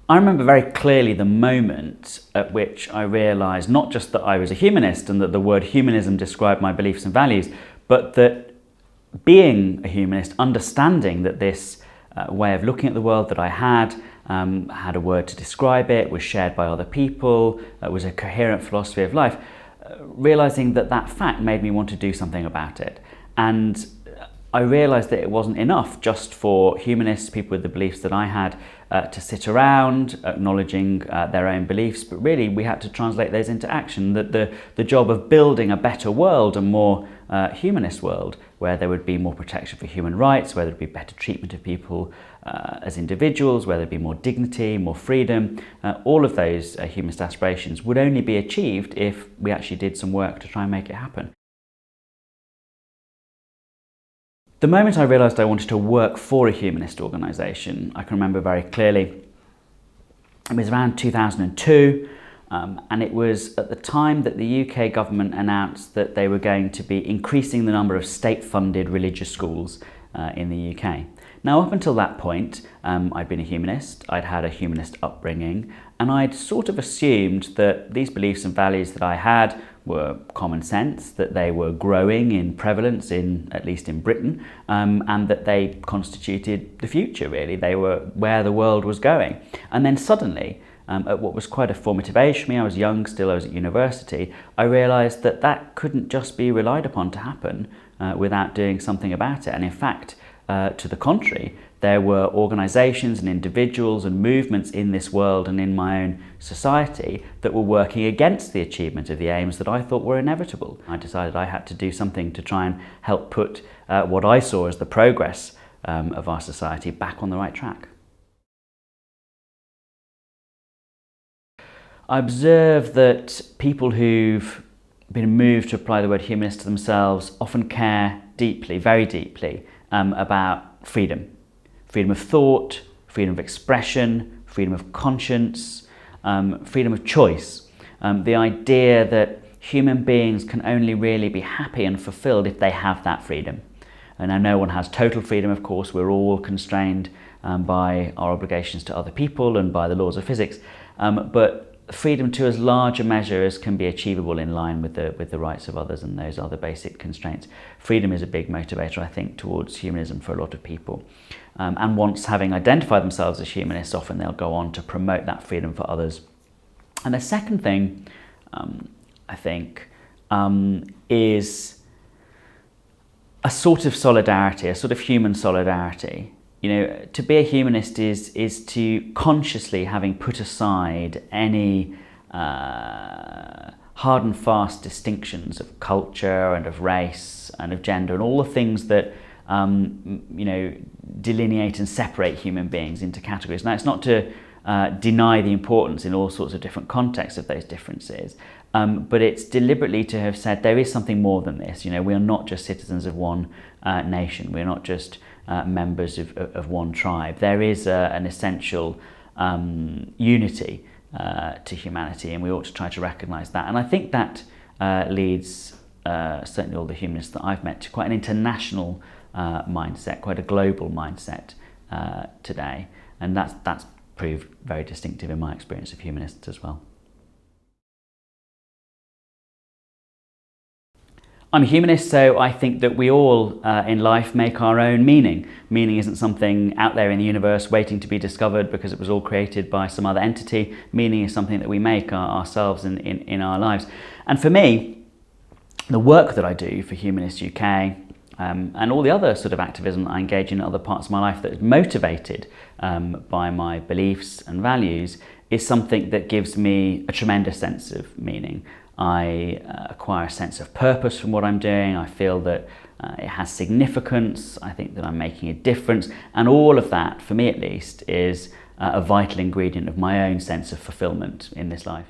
I remember very clearly the moment at which I realised not just that I was a humanist and that the word humanism described my beliefs and values, but that being a humanist, understanding that this way of looking at the world that I had a word to describe it, was shared by other people, was a coherent philosophy of life, realising that that fact made me want to do something about it. And I realised that it wasn't enough just for humanists, people with the beliefs that I had, to sit around acknowledging their own beliefs, but really we had to translate those into action, that the job of building a better world, a more humanist world, where there would be more protection for human rights, where there would be better treatment of people as individuals, where there would be more dignity, more freedom, all of those humanist aspirations would only be achieved if we actually did some work to try and make it happen. The moment I realised I wanted to work for a humanist organisation, I can remember very clearly. It was around 2002, and it was at the time that the UK government announced that they were going to be increasing the number of state-funded religious schools in the UK. Now, up until that point, I'd been a humanist, I'd had a humanist upbringing, and I'd sort of assumed that these beliefs and values that I had were common sense, that they were growing in prevalence, at least in Britain, and that they constituted the future, really. They were where the world was going. And then suddenly, at what was quite a formative age for me, I was young still, I was at university, I realised that that couldn't just be relied upon to happen without doing something about it. And in fact, to the contrary, there were organisations and individuals and movements in this world and in my own society that were working against the achievement of the aims that I thought were inevitable. I decided I had to do something to try and help put what I saw as the progress of our society back on the right track. I observe that people who've been moved to apply the word humanist to themselves often care deeply, very deeply, about freedom. Freedom of thought, freedom of expression, freedom of conscience, freedom of choice. The idea that human beings can only really be happy and fulfilled if they have that freedom. And now no one has total freedom, of course. We're all constrained by our obligations to other people and by the laws of physics. But freedom to as large a measure as can be achievable in line with the rights of others and those other basic constraints. Freedom is a big motivator, I think, towards humanism for a lot of people. And once having identified themselves as humanists, often they'll go on to promote that freedom for others. And the second thing, I think, is a sort of solidarity, a sort of human solidarity. You know, to be a humanist is to consciously, having put aside any hard and fast distinctions of culture and of race and of gender and all the things that delineate and separate human beings into categories. Now, it's not to deny the importance in all sorts of different contexts of those differences, but it's deliberately to have said there is something more than this. You know, we are not just citizens of one nation. We're not just members of one tribe. There is an essential unity to humanity, and we ought to try to recognise that. And I think that leads certainly all the humanists that I've met to quite an international mindset, quite a global mindset today, and that's proved very distinctive in my experience of humanists as well. I'm a humanist, so I think that we all in life make our own meaning. Meaning isn't something out there in the universe waiting to be discovered because it was all created by some other entity. Meaning is something that we make ourselves in our lives. And for me, the work that I do for Humanists UK and all the other sort of activism that I engage in other parts of my life that is motivated by my beliefs and values is something that gives me a tremendous sense of meaning. I acquire a sense of purpose from what I'm doing. I feel that it has significance. I think that I'm making a difference. And all of that, for me at least, is a vital ingredient of my own sense of fulfillment in this life.